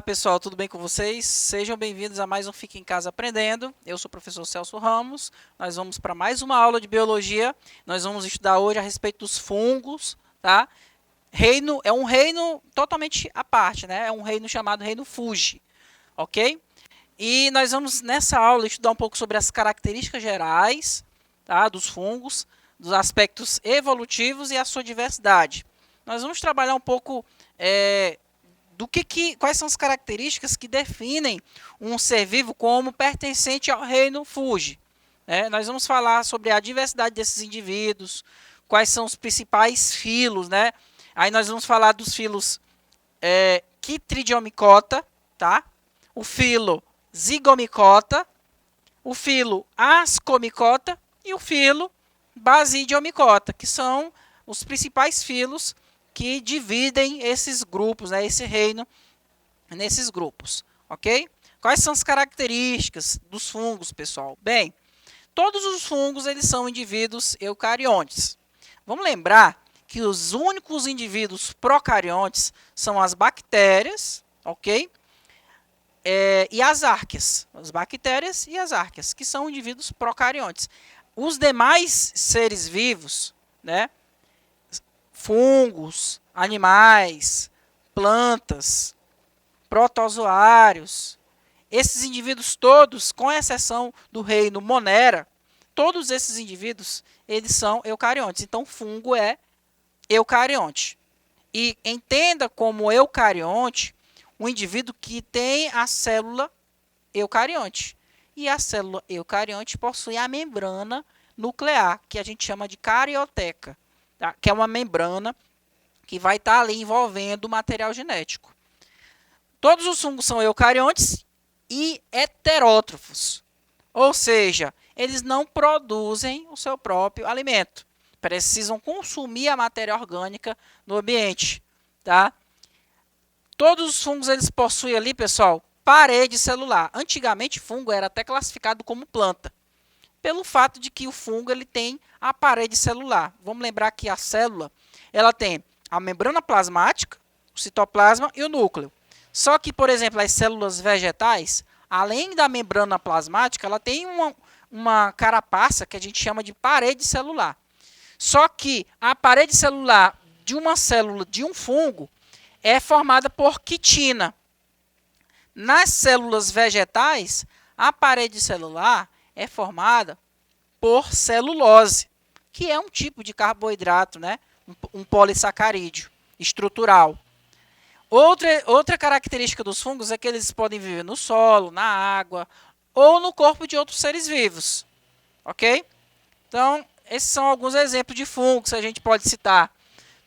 Olá pessoal, tudo bem com vocês? Sejam bem-vindos a mais um Fique em Casa Aprendendo. Eu sou o professor Celso Ramos. Nós vamos para mais uma aula de biologia. Nós vamos estudar hoje a respeito dos fungos, tá? É um reino totalmente à parte, né? É um reino chamado Reino Fuji, ok? E nós vamos nessa aula estudar um pouco sobre as características gerais, tá? Dos fungos, dos aspectos evolutivos e a sua diversidade. Nós vamos trabalhar um pouco quais são as características que definem um ser vivo como pertencente ao reino Fuji. Nós vamos falar sobre a diversidade desses indivíduos, quais são os principais filos, né? Aí nós vamos falar dos filos Chytridiomycota, tá? O filo Zygomycota, o filo Ascomycota e o filo Basidiomycota, que são os principais filos que dividem esses grupos, né, esse reino, nesses grupos, ok? Quais são as características dos fungos, pessoal? Bem, todos os fungos eles são indivíduos eucariontes. Vamos lembrar que os únicos indivíduos procariontes são as bactérias, ok? E as árqueas, as bactérias e as árqueas, que são indivíduos procariontes. Os demais seres vivos, né? Fungos, animais, plantas, protozoários, esses indivíduos todos, com exceção do reino Monera, todos esses indivíduos, eles são eucariontes. Então, fungo é eucarionte. E entenda como eucarionte um indivíduo que tem a célula eucarionte. E a célula eucarionte possui a membrana nuclear, que a gente chama de carioteca. Tá? Que é uma membrana que vai estar ali envolvendo o material genético. Todos os fungos são eucariontes e heterótrofos, ou seja, eles não produzem o seu próprio alimento, precisam consumir a matéria orgânica no ambiente. Tá? Todos os fungos eles possuem ali, pessoal, parede celular. Antigamente, fungo era até classificado como planta, pelo fato de que o fungo ele tem a parede celular. Vamos lembrar que a célula ela tem a membrana plasmática, o citoplasma e o núcleo. Só que, por exemplo, as células vegetais, além da membrana plasmática, ela tem uma carapaça que a gente chama de parede celular. Só que a parede celular de uma célula de um fungo é formada por quitina. Nas células vegetais, a parede celular é formada por celulose, que é um tipo de carboidrato, né? Um polissacarídeo estrutural. Outra característica dos fungos é que eles podem viver no solo, na água ou no corpo de outros seres vivos. Ok? Então, esses são alguns exemplos de fungos que a gente pode citar.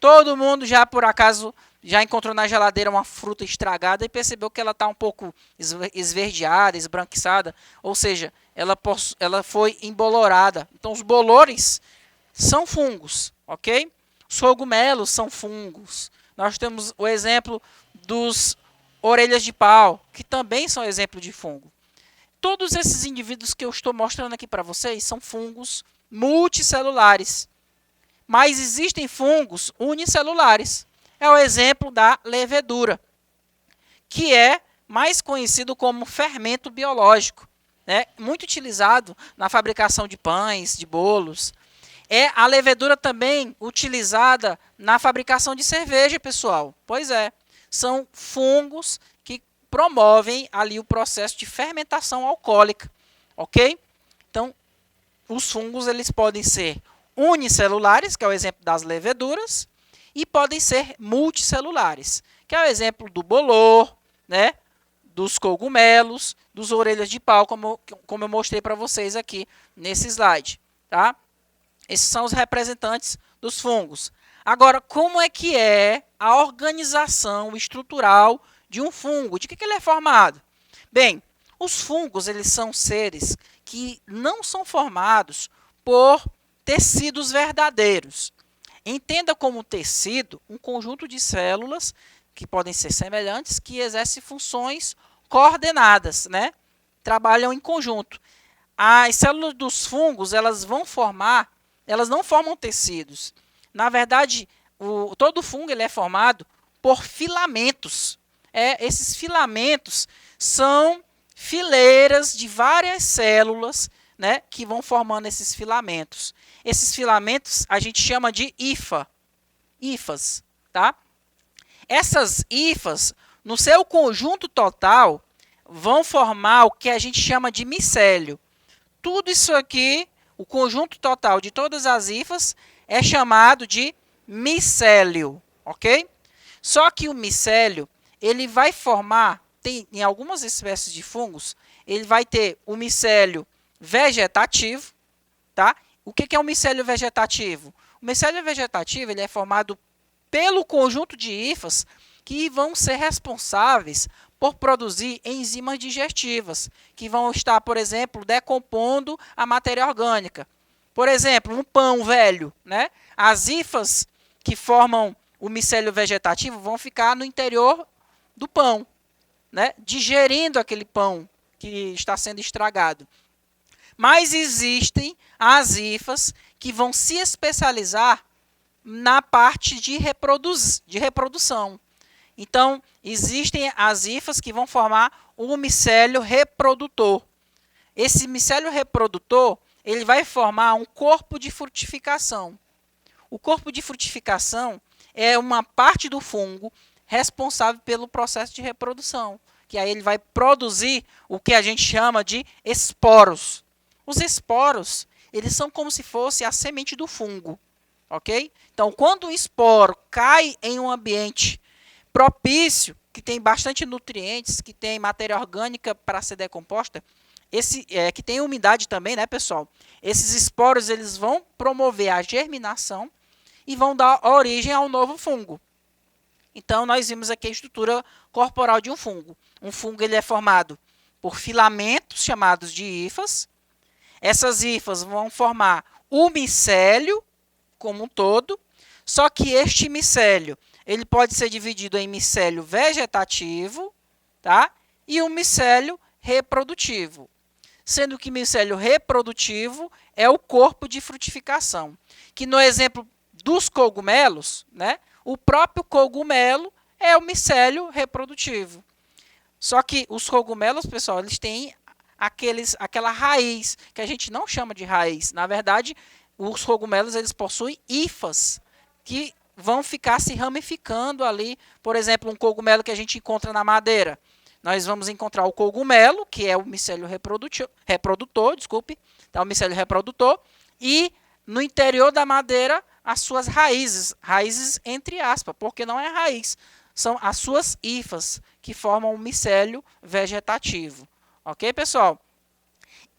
Todo mundo já, por acaso, já encontrou na geladeira uma fruta estragada e percebeu que ela está um pouco esverdeada, esbranquiçada, ou seja, ela foi embolorada. Então, os bolores são fungos, ok? Os cogumelos são fungos. Nós temos o exemplo dos orelhas de pau, que também são exemplo de fungo. Todos esses indivíduos que eu estou mostrando aqui para vocês são fungos multicelulares. Mas existem fungos unicelulares. É o exemplo da levedura, que é mais conhecido como fermento biológico, né? Muito utilizado na fabricação de pães, de bolos. É a levedura também utilizada na fabricação de cerveja, pessoal. Pois é, são fungos que promovem ali o processo de fermentação alcoólica, ok? Então, os fungos eles podem ser unicelulares, que é o exemplo das leveduras, e podem ser multicelulares, que é o exemplo do bolor, né? Dos cogumelos, dos orelhas de pau, como eu mostrei para vocês aqui nesse slide, tá? Esses são os representantes dos fungos. Agora, como é que é a organização estrutural de um fungo? De que ele é formado? Bem, os fungos eles são seres que não são formados por tecidos verdadeiros. Entenda como tecido um conjunto de células que podem ser semelhantes, que exercem funções coordenadas, né? Trabalham em conjunto. As células dos fungos elas não formam tecidos. Na verdade, todo fungo ele é formado por filamentos. esses filamentos são fileiras de várias células, né, que vão formando esses filamentos. Esses filamentos a gente chama de hifas, tá? Essas hifas, no seu conjunto total, vão formar o que a gente chama de micélio. Tudo isso aqui, o conjunto total de todas as hifas, é chamado de micélio, ok? Só que o micélio, ele vai formar, em algumas espécies de fungos, ele vai ter o micélio vegetativo, tá? O que é o micélio vegetativo? O micélio vegetativo ele é formado pelo conjunto de hifas que vão ser responsáveis por produzir enzimas digestivas, que vão estar, por exemplo, decompondo a matéria orgânica. Por exemplo, um pão velho, né? As hifas que formam o micélio vegetativo vão ficar no interior do pão, né? Digerindo aquele pão que está sendo estragado. Mas existem as hifas que vão se especializar na parte de reprodução. Então, existem as hifas que vão formar o micélio reprodutor. Esse micélio reprodutor, ele vai formar um corpo de frutificação. O corpo de frutificação é uma parte do fungo responsável pelo processo de reprodução, que aí ele vai produzir o que a gente chama de esporos. Os esporos, eles são como se fosse a semente do fungo, ok? Então, quando o esporo cai em um ambiente propício, que tem bastante nutrientes, que tem matéria orgânica para ser decomposta, que tem umidade também, né, pessoal? Esses esporos eles vão promover a germinação e vão dar origem ao novo fungo. Então, nós vimos aqui a estrutura corporal de um fungo. Um fungo ele é formado por filamentos chamados de hifas. Essas hifas vão formar o micélio como um todo, só que este micélio ele pode ser dividido em micélio vegetativo, tá? E um micélio reprodutivo. Sendo que micélio reprodutivo é o corpo de frutificação. Que no exemplo dos cogumelos, né? O próprio cogumelo é o micélio reprodutivo. Só que os cogumelos, pessoal, eles têm aquela raiz, que a gente não chama de raiz. Na verdade, os cogumelos eles possuem hifas, que vão ficar se ramificando ali. Por exemplo, um cogumelo que a gente encontra na madeira. Nós vamos encontrar o cogumelo, que é o micélio reprodutor, tá? O micélio reprodutor, e no interior da madeira as suas raízes entre aspas, porque não é raiz, são as suas hifas que formam o micélio vegetativo. Ok, pessoal?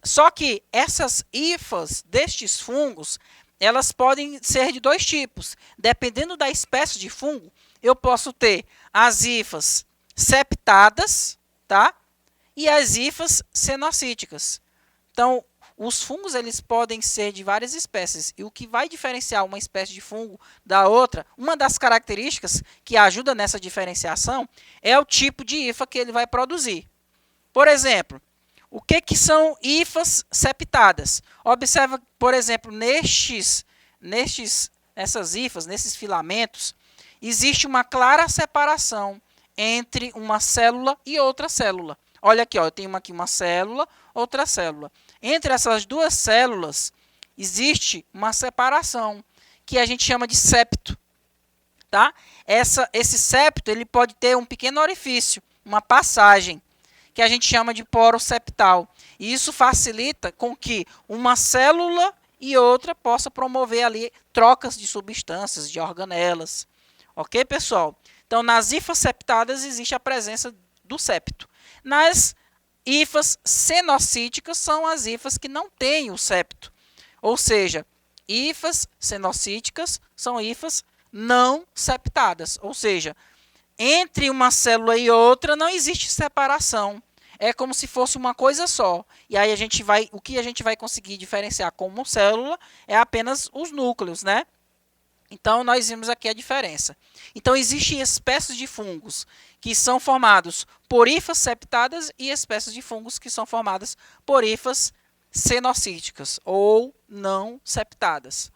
Só que essas hifas destes fungos, elas podem ser de dois tipos. Dependendo da espécie de fungo, eu posso ter as hifas septadas, tá? E as hifas cenocíticas. Então, os fungos eles podem ser de várias espécies. E o que vai diferenciar uma espécie de fungo da outra, uma das características que ajuda nessa diferenciação, é o tipo de hifa que ele vai produzir. Por exemplo, o que são hifas septadas? Observa, por exemplo, nessas hifas, nesses filamentos, existe uma clara separação entre uma célula e outra célula. Olha aqui, ó, eu tenho aqui uma célula, outra célula. Entre essas duas células existe uma separação que a gente chama de septo, tá? Esse septo ele pode ter um pequeno orifício, uma passagem, que a gente chama de poro septal. E isso facilita com que uma célula e outra possa promover ali trocas de substâncias, de organelas. Ok, pessoal? Então, nas hifas septadas existe a presença do septo. Nas hifas cenocíticas são as hifas que não têm o septo. Ou seja, hifas cenocíticas são hifas não septadas. Ou seja, entre uma célula e outra não existe separação. É como se fosse uma coisa só. E aí o que a gente vai conseguir diferenciar como célula é apenas os núcleos, né? Então, nós vimos aqui a diferença. Então, existem espécies de fungos que são formados por hifas septadas e espécies de fungos que são formadas por hifas cenocíticas ou não septadas.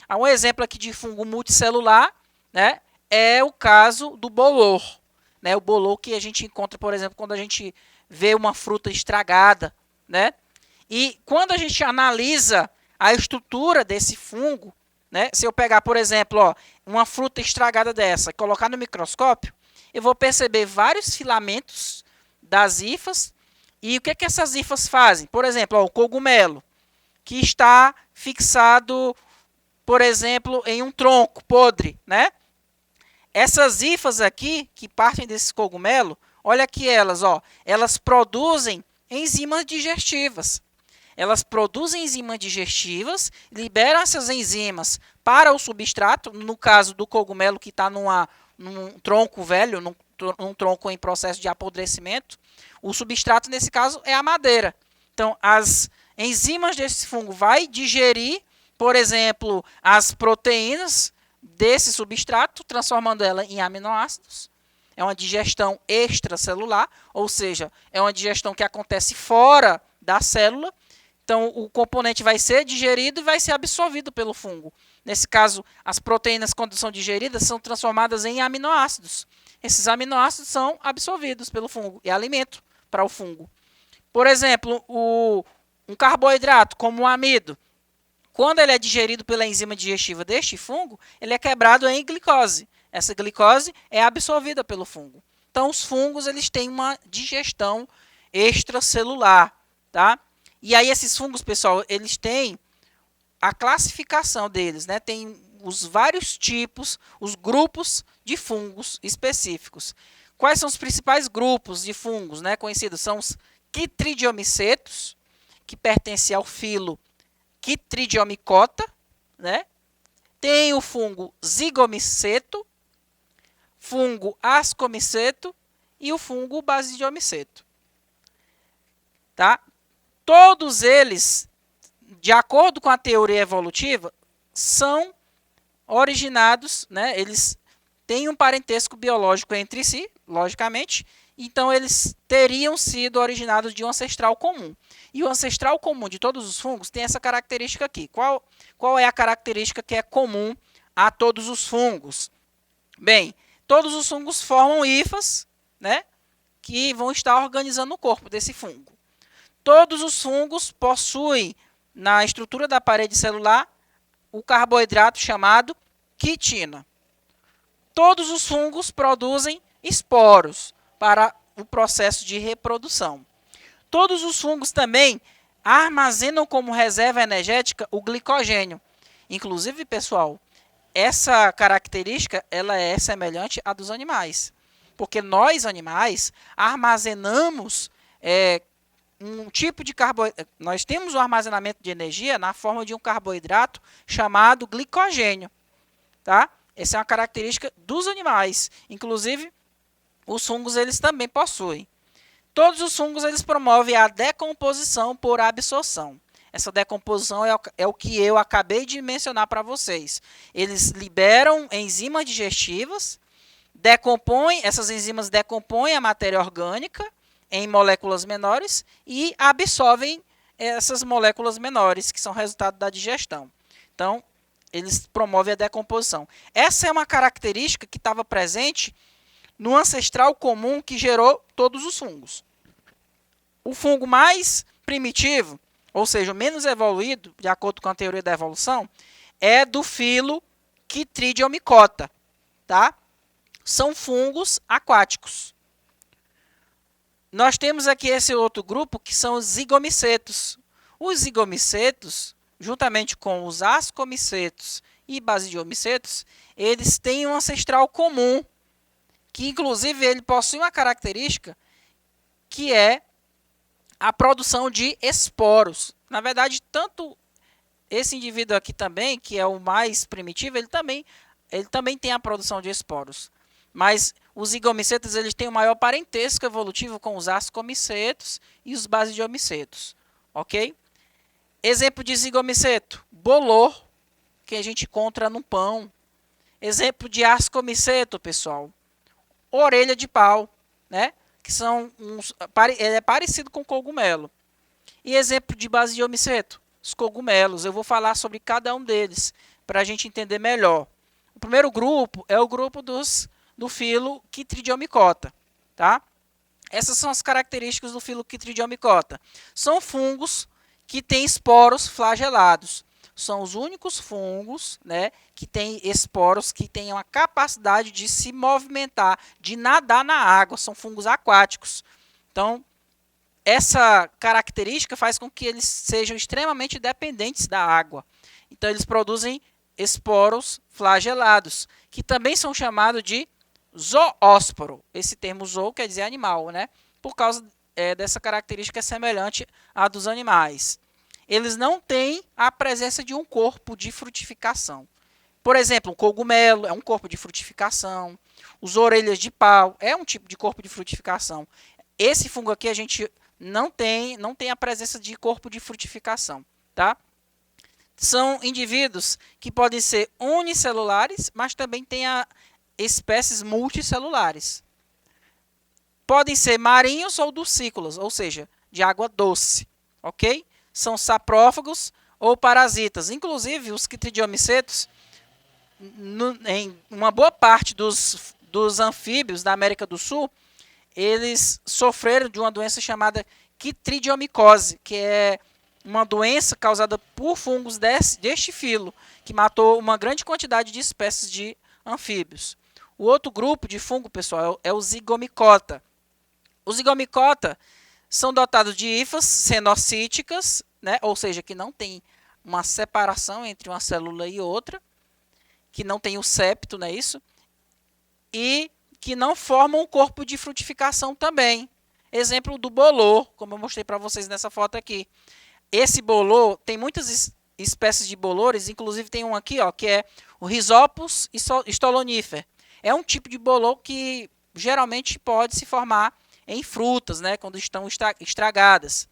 Há um exemplo aqui de fungo multicelular, né? É o caso do bolor. né? O bolor que a gente encontra, por exemplo, quando a gente vê uma fruta estragada, né? E quando a gente analisa a estrutura desse fungo, né? Se eu pegar, por exemplo, ó, uma fruta estragada dessa e colocar no microscópio, eu vou perceber vários filamentos das hifas. E o que é que essas hifas fazem? Por exemplo, ó, o cogumelo, que está fixado, por exemplo, em um tronco podre, né? Essas hifas aqui, que partem desse cogumelo, olha aqui elas, ó, elas produzem enzimas digestivas. Elas produzem enzimas digestivas, liberam essas enzimas para o substrato, no caso do cogumelo que está num tronco velho, num tronco em processo de apodrecimento. O substrato, nesse caso, é a madeira. Então, as enzimas desse fungo vai digerir, por exemplo, as proteínas desse substrato, transformando ela em aminoácidos. É uma digestão extracelular, ou seja, é uma digestão que acontece fora da célula. Então, o componente vai ser digerido e vai ser absorvido pelo fungo. Nesse caso, as proteínas, quando são digeridas, são transformadas em aminoácidos. Esses aminoácidos são absorvidos pelo fungo e alimento para o fungo. Por exemplo, um carboidrato, como o amido, quando ele é digerido pela enzima digestiva deste fungo, ele é quebrado em glicose. Essa glicose é absorvida pelo fungo. Então, os fungos eles têm uma digestão extracelular, tá? E aí esses fungos, pessoal, eles têm a classificação deles, né? Tem os vários tipos, os grupos de fungos específicos. Quais são os principais grupos de fungos, né, conhecidos? São os quitridiomicetos, que pertencem ao filo Chytridiomycota, né? Tem o fungo zigomiceto, fungo ascomiceto e o fungo basidiomiceto. Tá? Todos eles, de acordo com a teoria evolutiva, são originados, né? Eles têm um parentesco biológico entre si, logicamente, então eles teriam sido originados de um ancestral comum. E o ancestral comum de todos os fungos tem essa característica aqui. Qual é a característica que é comum a todos os fungos? Bem, todos os fungos formam hifas, né, que vão estar organizando o corpo desse fungo. Todos os fungos possuem na estrutura da parede celular o carboidrato chamado quitina. Todos os fungos produzem esporos para o processo de reprodução. Todos os fungos também armazenam como reserva energética o glicogênio. Inclusive, pessoal, essa característica ela é semelhante à dos animais. Porque nós, animais, armazenamos um tipo de carboidrato. Nós temos o armazenamento de energia na forma de um carboidrato chamado glicogênio. Tá? Essa é uma característica dos animais. Inclusive, os fungos eles também possuem. Todos os fungos eles promovem a decomposição por absorção. Essa decomposição é o que eu acabei de mencionar para vocês. Eles liberam enzimas digestivas, essas enzimas decompõem a matéria orgânica em moléculas menores e absorvem essas moléculas menores, que são resultado da digestão. Então, eles promovem a decomposição. Essa é uma característica que estava presente no ancestral comum que gerou todos os fungos. O fungo mais primitivo, ou seja, o menos evoluído, de acordo com a teoria da evolução, é do filo Chytridiomycota, tá? São fungos aquáticos. Nós temos aqui esse outro grupo que são os zigomicetos. Os zigomicetos, juntamente com os ascomicetos e basidiomicetos, eles têm um ancestral comum, que inclusive ele possui uma característica que é a produção de esporos. Na verdade, tanto esse indivíduo aqui também, que é o mais primitivo, ele também tem a produção de esporos. Mas os zigomicetos eles têm o maior parentesco evolutivo com os ascomicetos e os basidiomicetos. Ok? Exemplo de zigomiceto, bolor, que a gente encontra no pão. Exemplo de ascomiceto, pessoal, orelha de pau, né? Que são ele é parecido com cogumelo. E exemplo de basidiomiceto, os cogumelos. Eu vou falar sobre cada um deles para a gente entender melhor. O primeiro grupo é o grupo dos do filo Chytridiomycota, tá? Essas são as características do filo Chytridiomycota. São fungos que têm esporos flagelados. São os únicos fungos, né, que têm esporos que têm a capacidade de se movimentar, de nadar na água. São fungos aquáticos. Então, essa característica faz com que eles sejam extremamente dependentes da água. Então, eles produzem esporos flagelados, que também são chamados de zoósporo. Esse termo zoo quer dizer animal, né? Por causa dessa característica semelhante à dos animais. Eles não têm a presença de um corpo de frutificação. Por exemplo, o cogumelo é um corpo de frutificação. Os orelhas de pau é um tipo de corpo de frutificação. Esse fungo aqui a gente não tem a presença de corpo de frutificação, tá? São indivíduos que podem ser unicelulares, mas também tem espécies multicelulares. Podem ser marinhos ou dulcícolas, ou seja, de água doce, ok? São saprófagos ou parasitas. Inclusive, os chytridiomycetos, em uma boa parte dos anfíbios da América do Sul, eles sofreram de uma doença chamada chytridiomicose, que é uma doença causada por fungos deste filo, que matou uma grande quantidade de espécies de anfíbios. O outro grupo de fungo, pessoal, é o Zygomicota. Os Zygomicota são dotados de hifas cenocíticas, né? Ou seja, que não tem uma separação entre uma célula e outra, que não tem o septo, não é isso? E que não formam um corpo de frutificação também. Exemplo do bolor, como eu mostrei para vocês nessa foto aqui. Esse bolor, tem muitas espécies de bolores, inclusive tem um aqui, ó, que é o Rhizopus stolonifer. É um tipo de bolor que geralmente pode se formar em frutas, né, quando estão estragadas.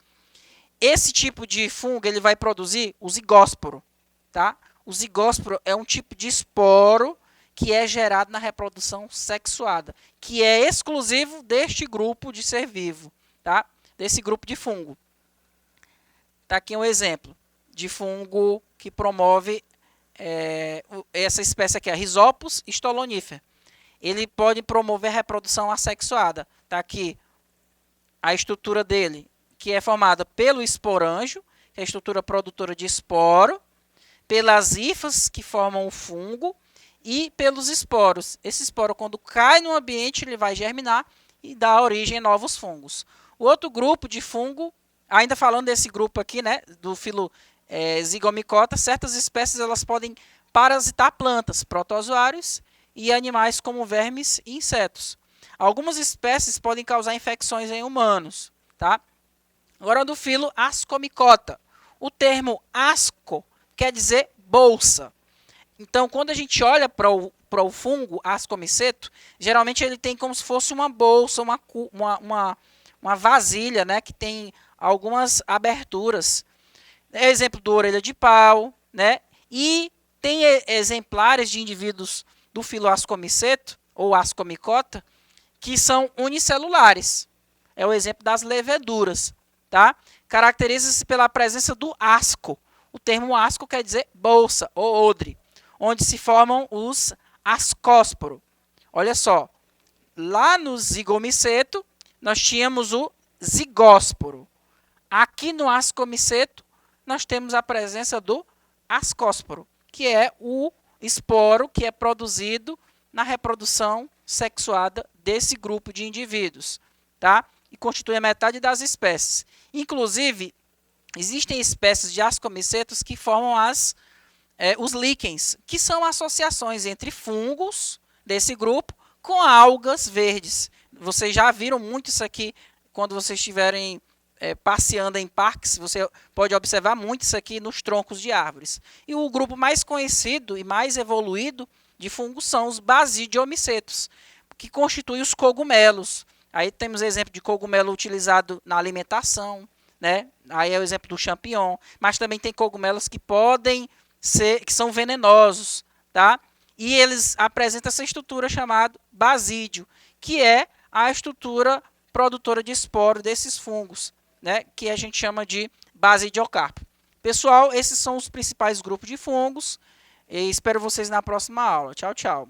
Esse tipo de fungo ele vai produzir o zigósporo, tá? O zigósporo é um tipo de esporo que é gerado na reprodução sexuada, que é exclusivo deste grupo de ser vivo, tá? Desse grupo de fungo. Tá aqui um exemplo de fungo que promove essa espécie aqui, a Rhizopus stolonifer. Ele pode promover a reprodução assexuada. Tá aqui a estrutura dele, que é formada pelo esporângio, que é a estrutura produtora de esporo, pelas hifas que formam o fungo e pelos esporos. Esse esporo, quando cai no ambiente, ele vai germinar e dar origem a novos fungos. O outro grupo de fungo, ainda falando desse grupo aqui, né, do filo Zygomicota, certas espécies elas podem parasitar plantas, protozoários e animais como vermes e insetos. Algumas espécies podem causar infecções em humanos, tá? Agora do filo Ascomicota. O termo asco quer dizer bolsa. Então, quando a gente olha para o fungo ascomiceto, geralmente ele tem como se fosse uma bolsa, uma vasilha, né, que tem algumas aberturas. É exemplo do orelha de pau, né? E tem exemplares de indivíduos do filo ascomiceto ou ascomicota que são unicelulares. É o exemplo das leveduras, tá? Caracteriza-se pela presença do asco. O termo asco quer dizer bolsa ou odre, onde se formam os ascósporos. Olha só, lá no zigomiceto nós tínhamos o zigósporo. Aqui no ascomiceto nós temos a presença do ascósporo, que é o esporo que é produzido na reprodução sexuada desse grupo de indivíduos, tá? E constitui a metade das espécies. Inclusive, existem espécies de ascomicetos que formam os líquens, que são associações entre fungos desse grupo com algas verdes. Vocês já viram muito isso aqui quando vocês estiverem passeando em parques, você pode observar muito isso aqui nos troncos de árvores. E o grupo mais conhecido e mais evoluído de fungos são os basidiomicetos, que constituem os cogumelos. Aí temos exemplo de cogumelo utilizado na alimentação, né? Aí é o exemplo do champignon, mas também tem cogumelos que podem ser, que são venenosos, tá? E eles apresentam essa estrutura chamada basídio, que é a estrutura produtora de esporo desses fungos, né? Que a gente chama de basidiocarpo. Pessoal, esses são os principais grupos de fungos. E espero vocês na próxima aula. Tchau, tchau.